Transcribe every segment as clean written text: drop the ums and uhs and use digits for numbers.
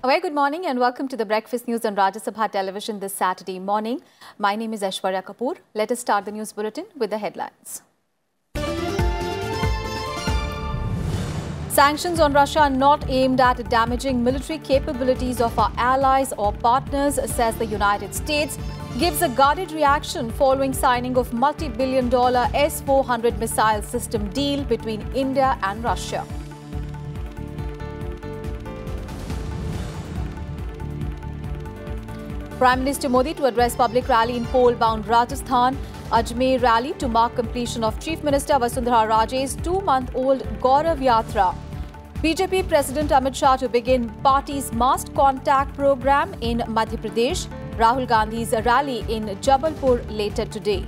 A very good morning and welcome to the Breakfast News on Rajya Sabha Television this Saturday morning. My name is Aishwarya Kapoor. Let us start the news bulletin with the headlines. Sanctions on Russia are not aimed at damaging military capabilities of our allies or partners, says the United States, gives a guarded reaction following signing of multi-billion-dollar S-400 missile system deal between India and Russia. Prime Minister Modi to address public rally in pole-bound Rajasthan. Ajmer rally to mark completion of Chief Minister Vasundhara Raje's 2-month-old Gaurav Yatra. BJP President Amit Shah to begin party's mass contact program in Madhya Pradesh. Rahul Gandhi's rally in Jabalpur later today.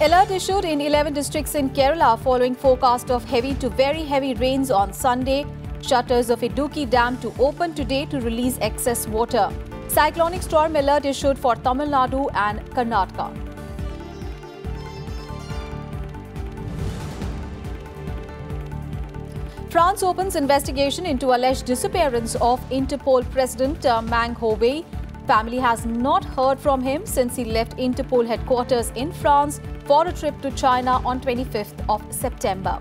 Alert issued in 11 districts in Kerala following forecast of heavy to very heavy rains on Sunday. Shutters of Idukki Dam to open today to release excess water. Cyclonic storm alert issued for Tamil Nadu and Karnataka. France opens investigation into alleged disappearance of Interpol President Meng Hongwei. Family has not heard from him since he left Interpol headquarters in France for a trip to China on 25th of September.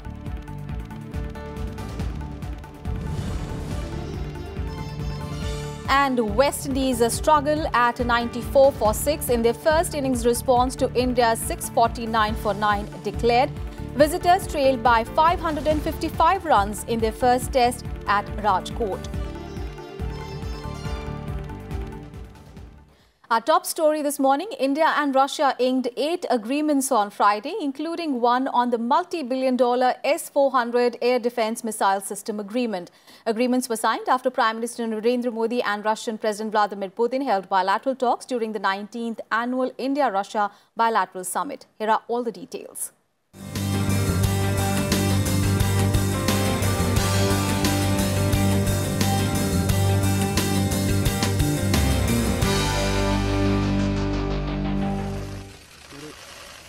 And West Indies struggle at 94 for 6 in their first innings response to India's 649 for 9 declared. Visitors trailed by 555 runs in their first test at Rajkot. Our top story this morning, India and Russia inked 8 agreements on Friday, including one on the multi-billion-dollar S-400 air defense missile system agreement. Agreements were signed after Prime Minister Narendra Modi and Russian President Vladimir Putin held bilateral talks during the 19th annual India-Russia bilateral summit. Here are all the details.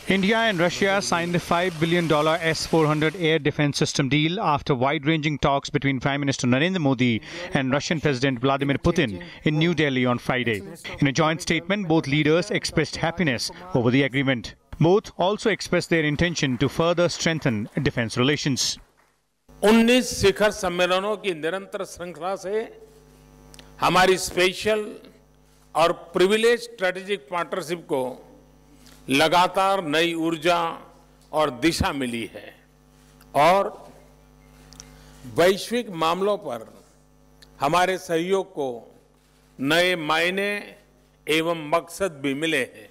India and Russia signed the $5 billion S-400 air defense system deal after wide-ranging talks between Prime Minister Narendra Modi and Russian President Vladimir Putin in New Delhi on Friday. In a joint statement, both leaders expressed happiness over the agreement. Both also expressed their intention to further strengthen defense relations. 19 शिखर सम्मेलनों की निरंतर श्रृंखला से हमारी special और privilege strategic partnership को लगातार नई ऊर्जा और दिशा मिली है और वैश्विक मामलों पर हमारे सहयोग को नए मायने एवं मकसद भी मिले हैं.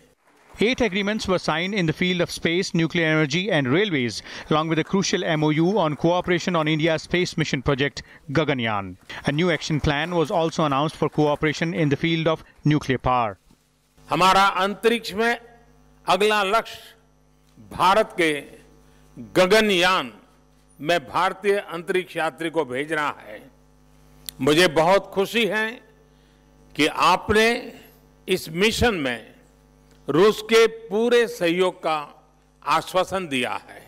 8 agreements were signed in the field of space, nuclear energy and railways, along with a crucial MOU on cooperation on India's space mission project Gaganyaan. A new action plan was also announced for cooperation in the field of nuclear power. हमारा अंतरिक्ष में अगला लक्ष्य भारत के गगनयान में भारतीय अंतरिक्ष यात्री को भेजना है. मुझे बहुत खुशी है कि आपने इस मिशन में रूस के पूरे सहयोग का आश्वासन दिया है.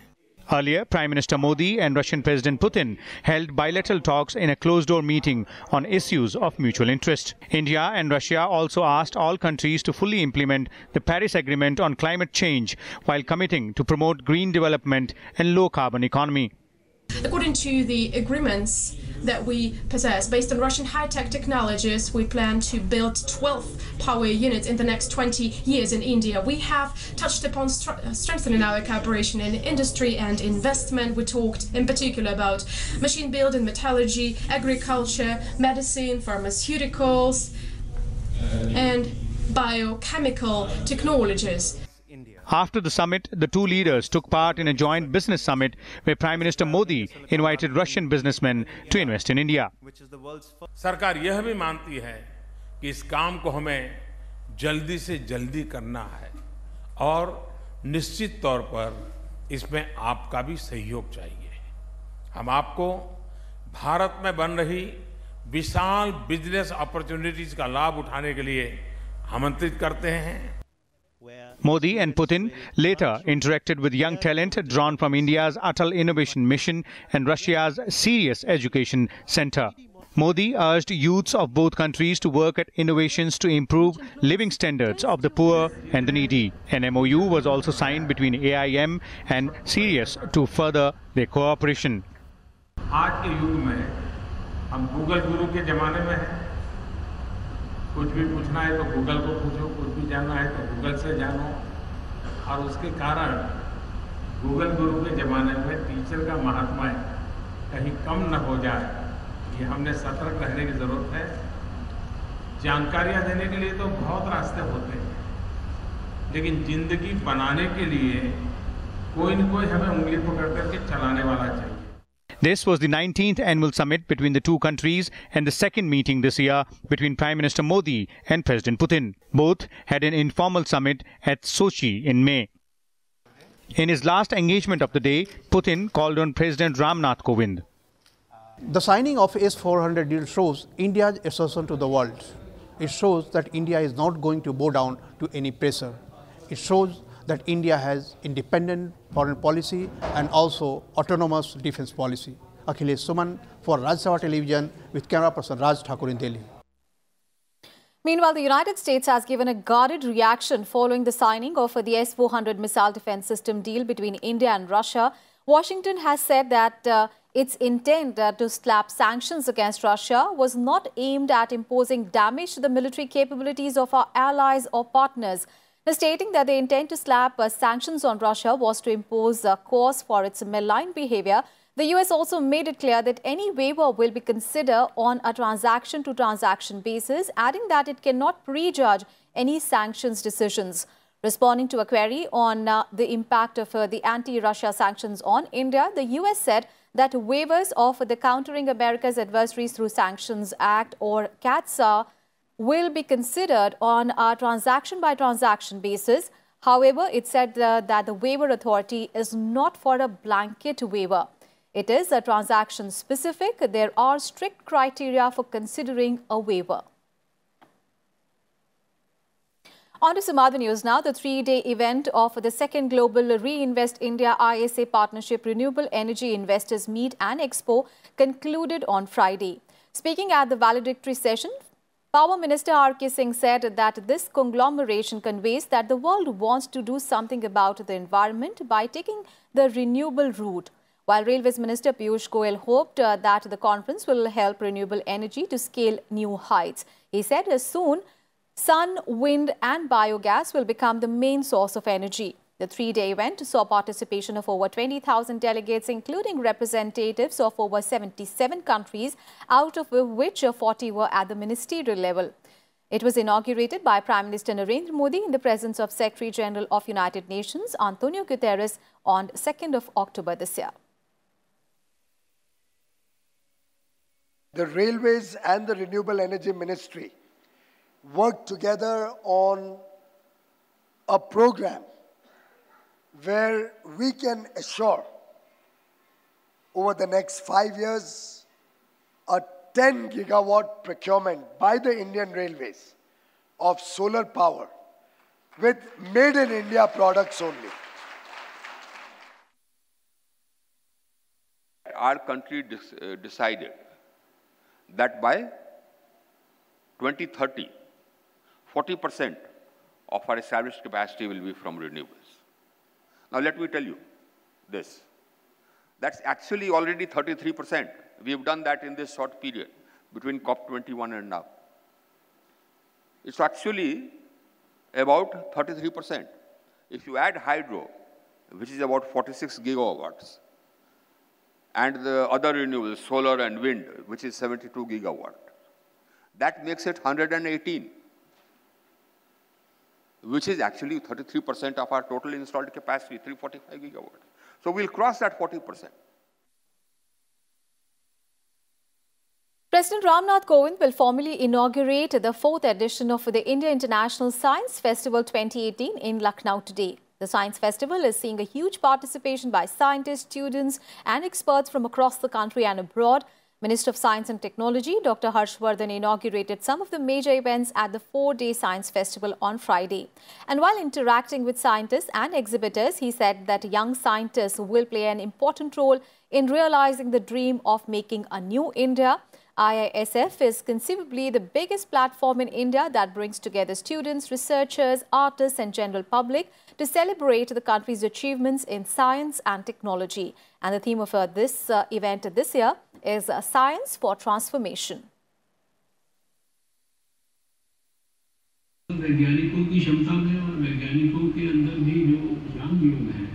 Earlier, Prime Minister Modi and Russian President Putin held bilateral talks in a closed-door meeting on issues of mutual interest. India and Russia also asked all countries to fully implement the Paris Agreement on climate change while committing to promote green development and low-carbon economy. According to the agreements that we possess, based on Russian high-tech technologies, we plan to build 12 power units in the next 20 years in India. We have touched upon strengthening our cooperation in industry and investment. We talked in particular about machine building, metallurgy, agriculture, medicine, pharmaceuticals, and biochemical technologies. After the summit, the two leaders took part in a joint business summit where Prime Minister Modi invited Russian businessmen to invest in India. सरकार यह भी मानती है कि इस काम को हमें जल्दी से जल्दी करना है और निश्चित तौर पर इसमें आपका भी सहयोग चाहिए. हम आपको भारत में बन रही विशाल बिजनेस अपॉर्चुनिटीज का लाभ उठाने के लिए आमंत्रित करते हैं. Modi and Putin later interacted with young talent drawn from India's Atal Innovation Mission and Russia's Sirius Education Center. Modi urged youths of both countries to work at innovations to improve living standards of the poor and the needy. An MOU was also signed between AIM and Sirius to further their cooperation. आज के युग में हम Google गुरु के जमाने में हैं। कुछ भी पूछना है तो गूगल को पूछो, कुछ भी जानना है तो गूगल से जानो। और उसके कारण गूगल गुरु के जमाने में टीचर का महात्मा कहीं कम न हो जाए, ये हमने सतर्क रहने की जरूरत है। जानकारियां देने के लिए तो बहुत रास्ते होते हैं, लेकिन जिंदगी बनाने के लिए कोई न कोई हमें उंगली पकड़ करके चलाने वाला चाहिए। This was the 19th annual summit between the two countries and the second meeting this year between Prime Minister Modi and President Putin. Both had an informal summit at Sochi in May. In his last engagement of the day, Putin called on President Ramnath Kovind. The signing of S-400 deal shows India's assertion to the world. It shows that India is not going to bow down to any pressure. It shows that India has independent foreign policy and also autonomous defense policy. Akhilesh Suman for Rajya Sabha Television with camera person Raj Thakur in Delhi. Meanwhile, the United States has given a guarded reaction following the signing of the S-400 missile defense system deal between India and Russia. Washington has said that its intent to slap sanctions against Russia was not aimed at imposing damage to the military capabilities of our allies or partners. Stating that the intent to slap sanctions on Russia was to impose a course for its malign behavior, the US also made it clear that any waiver will be considered on a transaction-to-transaction basis, adding that it cannot prejudge any sanctions decisions. Responding to a query on the impact of the anti-Russia sanctions on India, the US said that waivers of the Countering America's Adversaries Through Sanctions Act or CAATSA will be considered on a transaction-by-transaction basis. However, it said that the waiver authority is not for a blanket waiver. It is a transaction-specific. There are strict criteria for considering a waiver. On to some other news now. The three-day event of the second Global Reinvest India ISA Partnership Renewable Energy Investors Meet and Expo concluded on Friday. Speaking at the valedictory session, Power Minister R.K. Singh said that this conglomeration conveys that the world wants to do something about the environment by taking the renewable route. While Railways Minister Piyush Goyal hoped that the conference will help renewable energy to scale new heights. He said soon, sun, wind and biogas will become the main source of energy. The three-day event saw participation of over 20,000 delegates, including representatives of over 77 countries, out of which 40 were at the ministerial level. It was inaugurated by Prime Minister Narendra Modi in the presence of Secretary General of United Nations, Antonio Guterres, on 2nd of October this year. The Railways and the Renewable Energy Ministry worked together on a program where we can assure over the next 5 years a 10 gigawatt procurement by the Indian Railways of solar power with made in India products only. Our country decided that by 2030, 40% of our established capacity will be from renewables. Now let me tell you this. That's actually already 33%. We have done that in this short period between COP21 and now. It's actually about 33%. If you add hydro, which is about 46 gigawatts, and the other renewables, solar and wind, which is 72 gigawatt, that makes it 118, which is actually 33% of our total installed capacity, 345 gigawatts. So we'll cross that 40%. President Ramnath Kovind will formally inaugurate the 4th edition of the India International Science Festival 2018 in Lucknow today. The Science Festival is seeing a huge participation by scientists, students and experts from across the country and abroad. Minister of Science and Technology, Dr. Harshvardhan, inaugurated some of the major events at the 4-day Science Festival on Friday. And while interacting with scientists and exhibitors, he said that young scientists will play an important role in realizing the dream of making a new India. IISF is conceivably the biggest platform in India that brings together students, researchers, artists and general public to celebrate the country's achievements in science and technology. And the theme of this event this year is Science for Transformation. वैज्ञानिकों की क्षमता में और वैज्ञानिकों के अंदर भी जो यंग लोग हैं,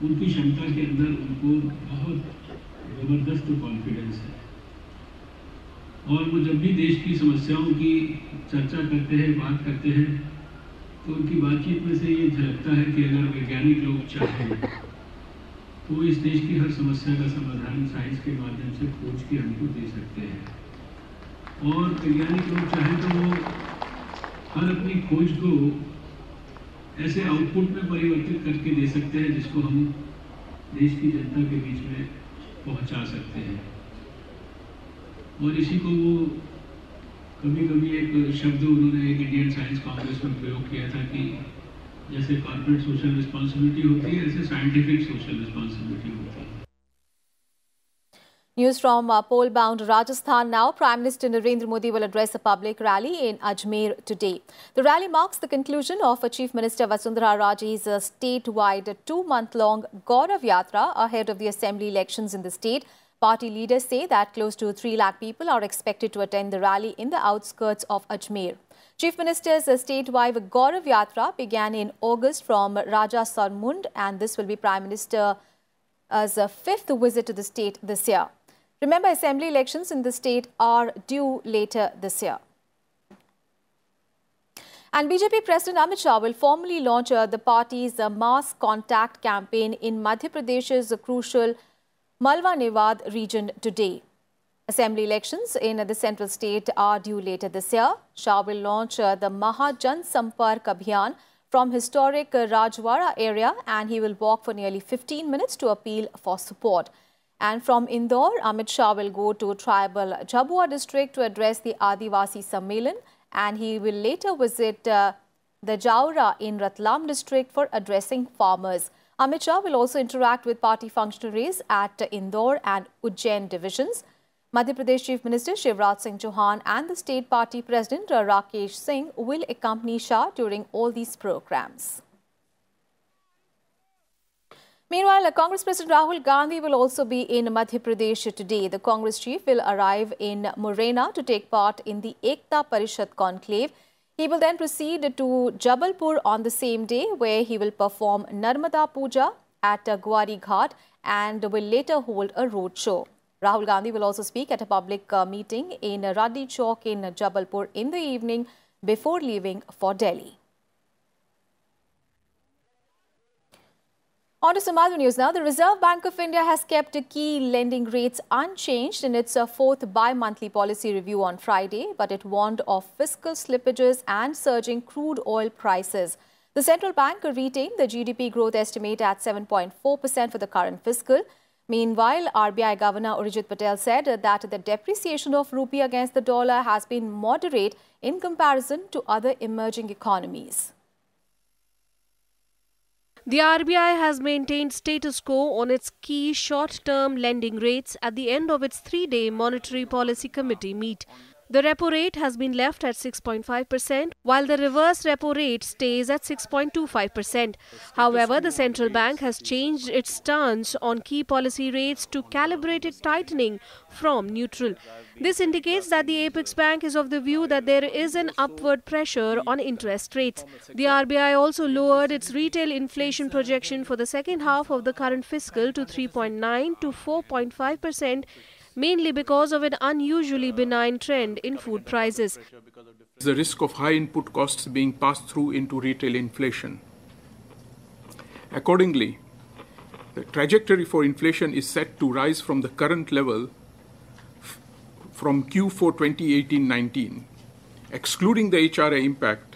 उनकी क्षमता के अंदर उनको बहुत जबरदस्त कॉन्फिडेंस है और वो जब भी देश की समस्याओं की चर्चा करते हैं, बात करते हैं, तो उनकी बातचीत में से ये झलकता है कि अगर वैज्ञानिक लोग चाहें तो इस देश की हर समस्या का समाधान साइंस के माध्यम से खोज के हमको दे सकते हैं और वैज्ञानिक लोग चाहें तो वो हर अपनी खोज को ऐसे आउटपुट में परिवर्तित करके दे सकते हैं जिसको हम देश की जनता के बीच में पहुंचा सकते हैं। और इसी को वो कभी-कभी एक शब्द उन्होंने एक इंडियन साइंस कांग्रेस में प्रयोग किया था कि जैसे कॉर्पोरेट सोशल रिस्पांसिबिलिटी होती है, ऐसे साइंटिफिक सोशल रिस्पांसिबिलिटी होती है। News from poll-bound Rajasthan now. Prime Minister Narendra Modi will address a public rally in Ajmer today. The rally marks the conclusion of Chief Minister Vasundhara Raje's statewide 2-month-long Gaurav Yatra ahead of the assembly elections in the state. Party leaders say that close to 3 lakh people are expected to attend the rally in the outskirts of Ajmer. Chief Minister's statewide Gaurav Yatra began in August from Raja Sarmund, and this will be Prime Minister's 5th visit to the state this year. Remember, assembly elections in the state are due later this year. And BJP President Amit Shah will formally launch the party's mass contact campaign in Madhya Pradesh's crucial Malwa Niwad region today. Assembly elections in the central state are due later this year. Shah will launch the Maha Jan Sampark Abhiyan from historic Rajwara area, and he will walk for nearly 15 minutes to appeal for support. And from Indore, Amit Shah will go to tribal Jhabua district to address the Adivasi Sammelan, and he will later visit the Jaura in Ratlam district for addressing farmers. Amit Shah will also interact with party functionaries at Indore and Ujjain divisions. Madhya Pradesh Chief Minister Shivraj Singh Chauhan and the state party president Rakesh Singh will accompany Shah during all these programs. Meanwhile, Congress President Rahul Gandhi will also be in Madhya Pradesh today. The Congress chief will arrive in Morena to take part in the Ekta Parishad conclave. He will then proceed to Jabalpur on the same day, where he will perform Narmada Puja at Gwari Ghat and will later hold a road show. Rahul Gandhi will also speak at a public meeting in Radhi Chowk in Jabalpur in the evening before leaving for Delhi. On to some other news now. The Reserve Bank of India has kept key lending rates unchanged in its 4th bi-monthly policy review on Friday, but it warned of fiscal slippages and surging crude oil prices. The central bank retained the GDP growth estimate at 7.4% for the current fiscal. Meanwhile, RBI Governor Urjit Patel said that the depreciation of rupee against the dollar has been moderate in comparison to other emerging economies. The RBI has maintained status quo on its key short-term lending rates at the end of its 3-day Monetary Policy Committee meet. The repo rate has been left at 6.5%, while the reverse repo rate stays at 6.25%. However, the central bank has changed its stance on key policy rates to calibrated tightening from neutral. This indicates that the Apex Bank is of the view that there is an upward pressure on interest rates. The RBI also lowered its retail inflation projection for the second half of the current fiscal to 3.9 to 4.5%, mainly because of an unusually benign trend in food prices. The risk of high input costs being passed through into retail inflation. Accordingly, the trajectory for inflation is set to rise from the current level from Q4 2018-19. Excluding the HRA impact,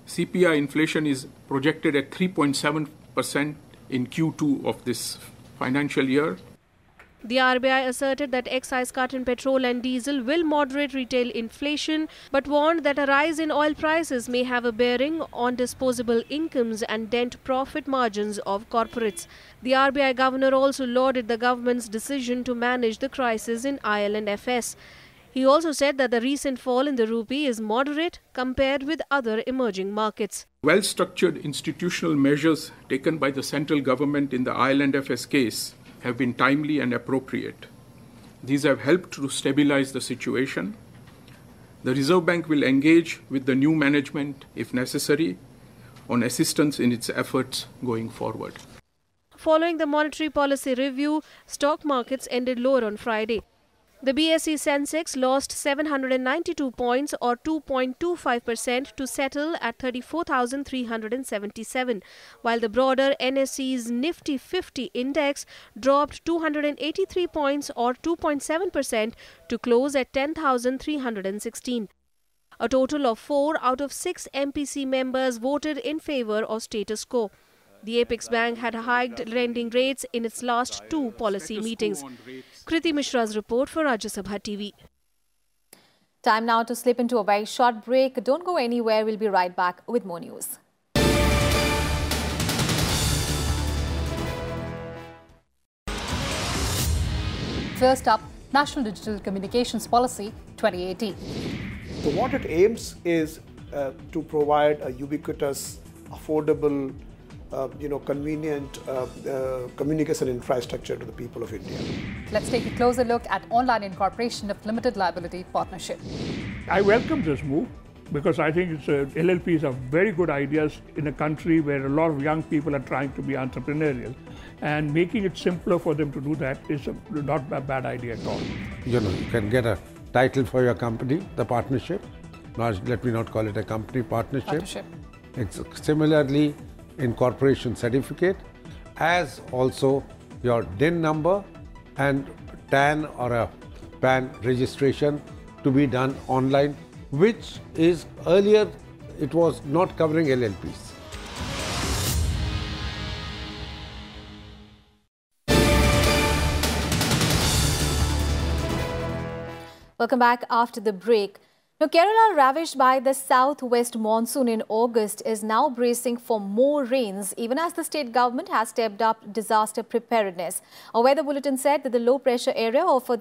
CPI inflation is projected at 3.7% in Q2 of this financial year. The RBI asserted that excise cut in petrol and diesel will moderate retail inflation, but warned that a rise in oil prices may have a bearing on disposable incomes and dent profit margins of corporates. The RBI governor also lauded the government's decision to manage the crisis in IL&FS. He also said that the recent fall in the rupee is moderate compared with other emerging markets. Well-structured institutional measures taken by the central government in the IL&FS case have been timely and appropriate. These have helped to stabilize the situation. The Reserve Bank will engage with the new management, if necessary, on assistance in its efforts going forward. Following the monetary policy review, stock markets ended lower on Friday. The BSE Sensex lost 792 points or 2.25% to settle at 34,377, while the broader NSE's Nifty 50 index dropped 283 points or 2.7% to close at 10,316. A total of 4 out of 6 MPC members voted in favor of status quo. The Apex Bank had hiked lending rates in its last 2 policy meetings. Kriti Mishra's report for Rajya Sabha TV. Time now to slip into a very short break. Don't go anywhere. We'll be right back with more news. First up, National Digital Communications Policy 2018. So what it aims is to provide a ubiquitous, affordable, convenient communication infrastructure to the people of India. Let's take a closer look at online incorporation of limited liability partnership. I welcome this move because I think LLPs are very good ideas in a country where a lot of young people are trying to be entrepreneurial, and making it simpler for them to do that is not a bad idea at all. You can get a title for your company, the partnership. Let me not call it a company, partnership. It's similarly incorporation certificate, as also your DIN number and TAN or a PAN registration to be done online, which is earlier it was not covering LLPs. Welcome back after the break. Now, Kerala, ravaged by the southwest monsoon in August, is now bracing for more rains, even as the state government has stepped up disaster preparedness. A weather bulletin said that the low-pressure area over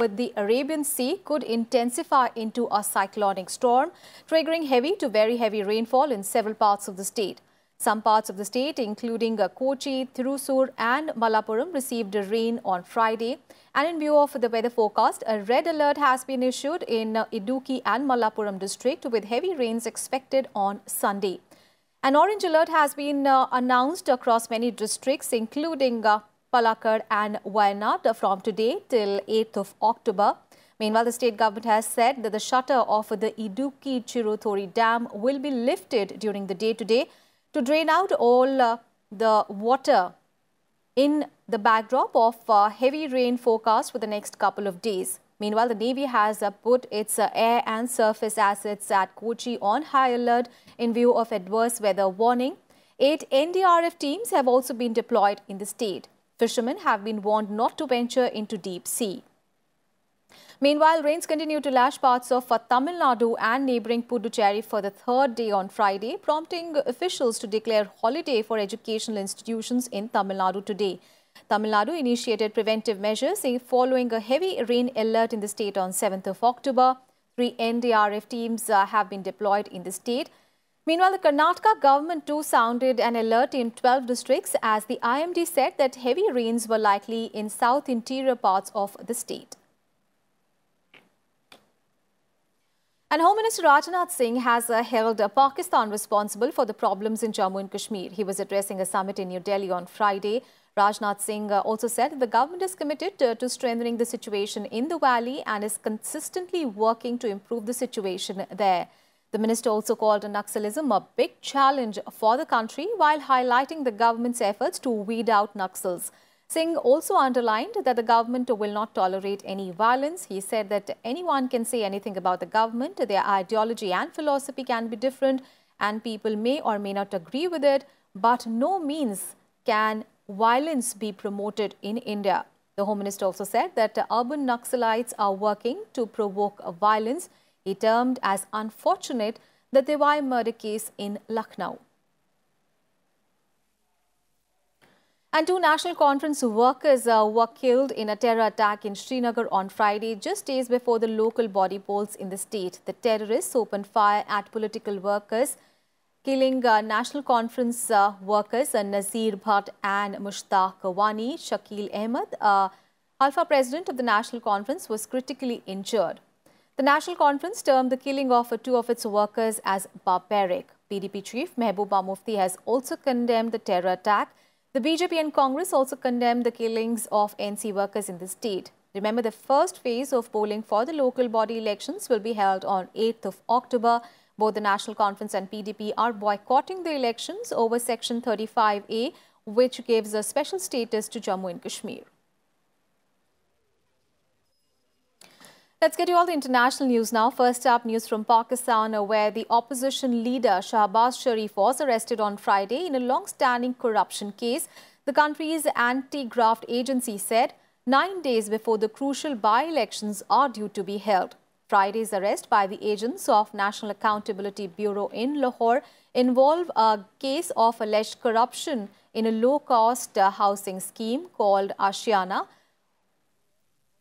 the Arabian Sea could intensify into a cyclonic storm, triggering heavy to very heavy rainfall in several parts of the state. Some parts of the state, including Kochi, Thrissur and Malappuram, received rain on Friday. And in view of the weather forecast, a red alert has been issued in Idukki and Malappuram district with heavy rains expected on Sunday. An orange alert has been announced across many districts, including Palakkad and Wayanad from today till 8th of October. Meanwhile, the state government has said that the shutter of the Idukki Chiruthori Dam will be lifted during the day today to drain out all the water in the backdrop of heavy rain forecast for the next couple of days. Meanwhile, the Navy has put its air and surface assets at Kochi on high alert in view of adverse weather warning. 8 NDRF teams have also been deployed in the state. Fishermen have been warned not to venture into deep sea. Meanwhile, rains continue to lash parts of Tamil Nadu and neighbouring Puducherry for the 3rd day on Friday, prompting officials to declare holiday for educational institutions in Tamil Nadu today. Tamil Nadu initiated preventive measures following a heavy rain alert in the state on 7th of October. 3 NDRF teams have been deployed in the state. Meanwhile, the Karnataka government too sounded an alert in 12 districts as the IMD said that heavy rains were likely in south interior parts of the state. And Home Minister Rajnath Singh has held Pakistan responsible for the problems in Jammu and Kashmir. He was addressing a summit in New Delhi on Friday. Rajnath Singh also said that the government is committed to strengthening the situation in the valley and is consistently working to improve the situation there. The minister also called Naxalism a big challenge for the country while highlighting the government's efforts to weed out Naxals. Singh also underlined that the government will not tolerate any violence. He said that anyone can say anything about the government, their ideology and philosophy can be different and people may or may not agree with it, but no means can violence be promoted in India. The Home Minister also said that urban Naxalites are working to provoke violence. He termed as unfortunate the Tiwai murder case in Lucknow. And 2 National Conference workers were killed in a terror attack in Srinagar on Friday, just days before the local body polls in the state. The terrorists opened fire at political workers, killing National Conference workers Nazir Bhatt and Mushtaq Wani. Shakil Ahmed, Alpha president of the National Conference, was critically injured. The National Conference termed the killing of 2 of its workers as barbaric. PDP chief Mehbooba Mufti has also condemned the terror attack. The BJP and Congress also condemned the killings of NC workers in the state. Remember, the first phase of polling for the local body elections will be held on 8th of October. Both the National Conference and PDP are boycotting the elections over Section 35A, which gives a special status to Jammu and Kashmir. Let's get to all the international news now. First up, news from Pakistan, where the opposition leader Shahbaz Sharif was arrested on Friday in a long-standing corruption case. The country's anti-graft agency said 9 days before the crucial by-elections are due to be held. Friday's arrest by the agents of National Accountability Bureau in Lahore involved a case of alleged corruption in a low-cost housing scheme called Ashiana,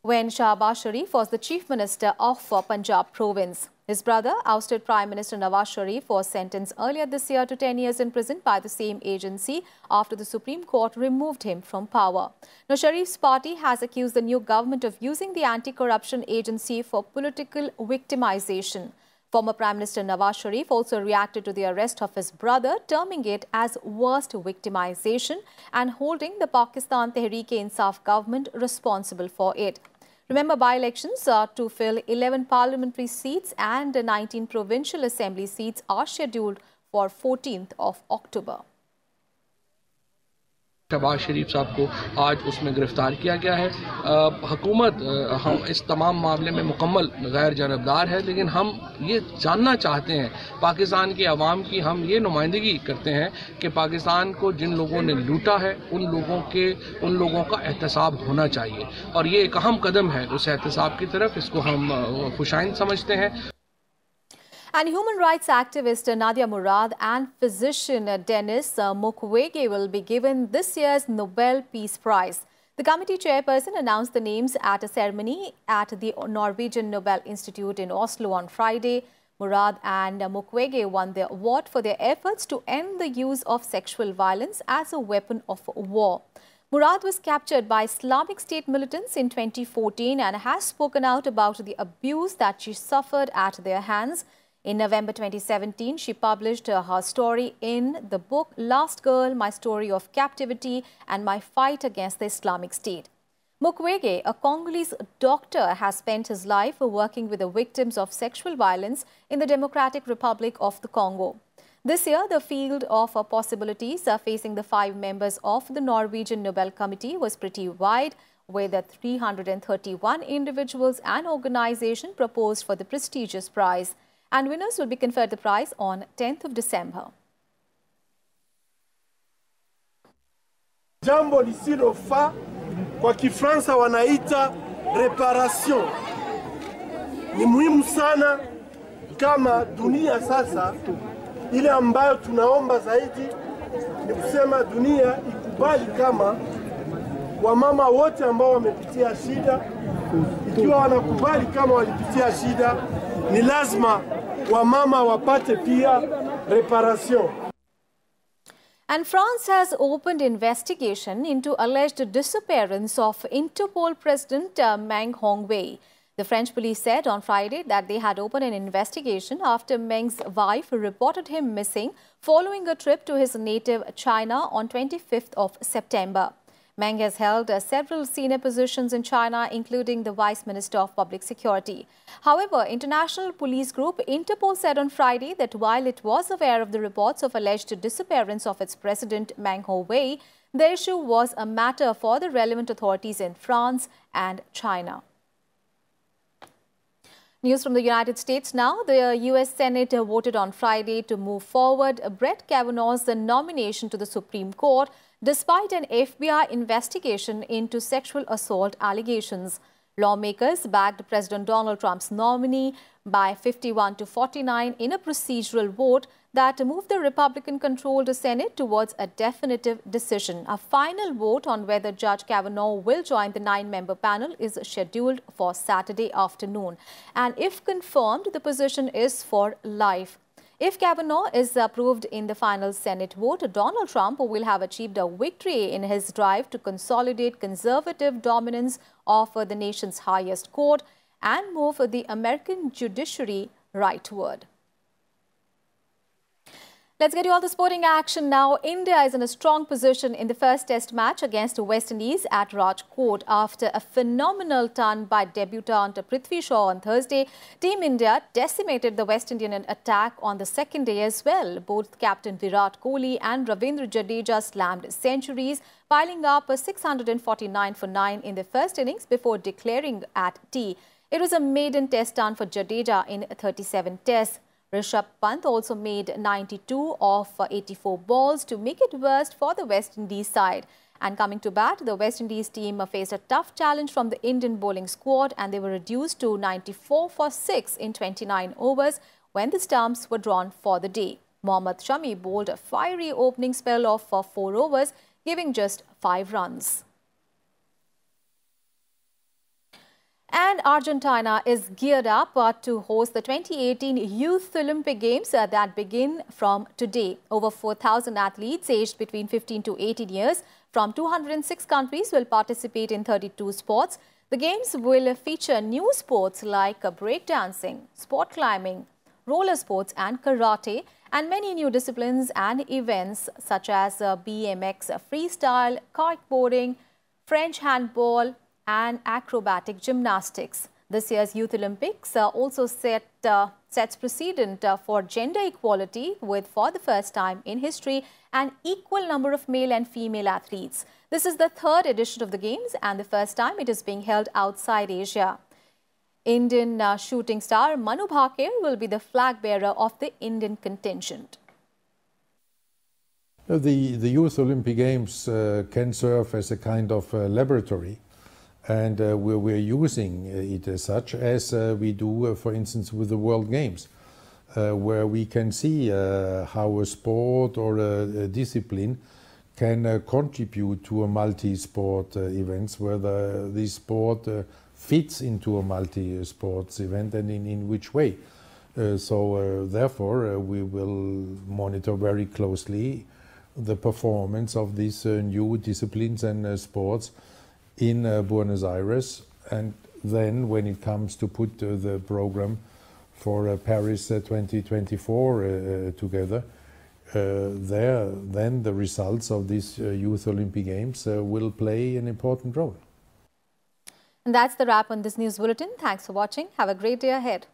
when Shahbaz Sharif was the Chief Minister of Punjab province. His brother, ousted Prime Minister Nawaz Sharif, was sentenced earlier this year to 10 years in prison by the same agency after the Supreme Court removed him from power. Now, Sharif's party has accused the new government of using the anti-corruption agency for political victimization. Former Prime Minister Nawaz Sharif also reacted to the arrest of his brother, terming it as worst victimization and holding the Pakistan Tehreek-e-Insaf government responsible for it. Remember, by-elections to fill 11 parliamentary seats and 19 provincial assembly seats are scheduled for 14th of October. Shahbaz शरीफ साहब को आज उसमें गिरफ्तार किया गया है। हुकूमत हम इस तमाम मामले में मुकम्मल गैर जानबदार है, लेकिन हम ये जानना चाहते हैं पाकिस्तान की आवाम की, हम ये नुमाइंदगी करते हैं कि पाकिस्तान को जिन लोगों ने लूटा है उन लोगों का एहतसाब होना चाहिए, और ये एक अहम कदम है उस एहतसाब की तरफ। इसको हम खुशाइंद समझते हैं। And human rights activist Nadia Murad and physician Denis Mukwege will be given this year's Nobel Peace Prize. The committee chairperson announced the names at a ceremony at the Norwegian Nobel Institute in Oslo on Friday. Murad and Mukwege won the award for their efforts to end the use of sexual violence as a weapon of war. Murad was captured by Islamic State militants in 2014 and has spoken out about the abuse that she suffered at their hands. In November 2017, she published her story in the book Last Girl, My Story of Captivity and My Fight Against the Islamic State. Mukwege, a Congolese doctor, has spent his life working with the victims of sexual violence in the Democratic Republic of the Congo. This year, the field of possibilities facing the 5 members of the Norwegian Nobel Committee was pretty wide, with 331 individuals and organizations proposed for the prestigious prize. And winners will be conferred the prize on 10th of December. Jambo lisilofaa kwa Kifaransa wanaita reparation. Ni muhimu sana kama dunia sasa, ile ambayo tunaomba zaidi ni kusema dunia ikubali kama wamama wote ambao wamepitia shida, ikiwa wanakubali kama walipitia shida, ni lazima wamama wapate pia reparation. And France has opened investigation into alleged disappearance of Interpol President Meng Hongwei. The French police said on Friday that they had opened an investigation after Meng's wife reported him missing following a trip to his native China on 25th of September. Meng has held several senior positions in China, including the Vice Minister of Public Security. However, international police group Interpol said on Friday that while it was aware of the reports of alleged disappearance of its president Meng Hongwei, the issue was a matter for the relevant authorities in France and China. News from the United States now. The U.S. Senate voted on Friday to move forward Brett Kavanaugh's nomination to the Supreme Court. despite an FBI investigation into sexual assault allegations. Lawmakers backed President Donald Trump's nominee by 51 to 49 in a procedural vote that moved the Republican-controlled Senate towards a definitive decision. A final vote on whether Judge Kavanaugh will join the 9-member panel is scheduled for Saturday afternoon. And if confirmed, the position is for life. If Kavanaugh is approved in the final Senate vote, Donald Trump will have achieved a victory in his drive to consolidate conservative dominance of the nation's highest court and move the American judiciary rightward. Let's get you all the sporting action now. India is in a strong position in the first test match against West Indies at Rajkot. After a phenomenal ton by debutant Prithvi Shaw on Thursday, Team India decimated the West Indian attack on the second day as well. Both captain Virat Kohli and Ravindra Jadeja slammed centuries, piling up 649 for 9 in the first innings before declaring at tea. It was a maiden test done for Jadeja in 37 tests. Rishabh Pant also made 92 of 84 balls to make it worst for the West Indies side. And coming to bat, the West Indies team faced a tough challenge from the Indian bowling squad and they were reduced to 94 for 6 in 29 overs when the stumps were drawn for the day. Mohammad Shami bowled a fiery opening spell of 4 overs, giving just 5 runs. And Argentina is geared up to host the 2018 Youth Olympic Games that begin from today. Over 4,000 athletes aged between 15 to 18 years from 206 countries will participate in 32 sports. The Games will feature new sports like breakdancing, sport climbing, roller sports and karate, and many new disciplines and events such as BMX freestyle, kiteboarding, French handball, and acrobatic gymnastics. This year's Youth Olympics also sets precedent for gender equality with, for the first time in history, an equal number of male and female athletes. This is the 3rd edition of the Games and the first time it is being held outside Asia. Indian shooting star Manu Bhaker will be the flag bearer of the Indian contingent. The Youth Olympic Games can serve as a kind of laboratory. And we're using it as such, as we do, for instance, with the World Games, where we can see how a sport or a discipline can contribute to a multi-sport events, where the sport fits into a multi-sports event and in which way. Therefore, we will monitor very closely the performance of these new disciplines and sports in Buenos Aires, and then when it comes to put the program for Paris 2024 together, then the results of these Youth Olympic Games will play an important role. And that's the wrap on this news bulletin. Thanks for watching. Have a great day ahead.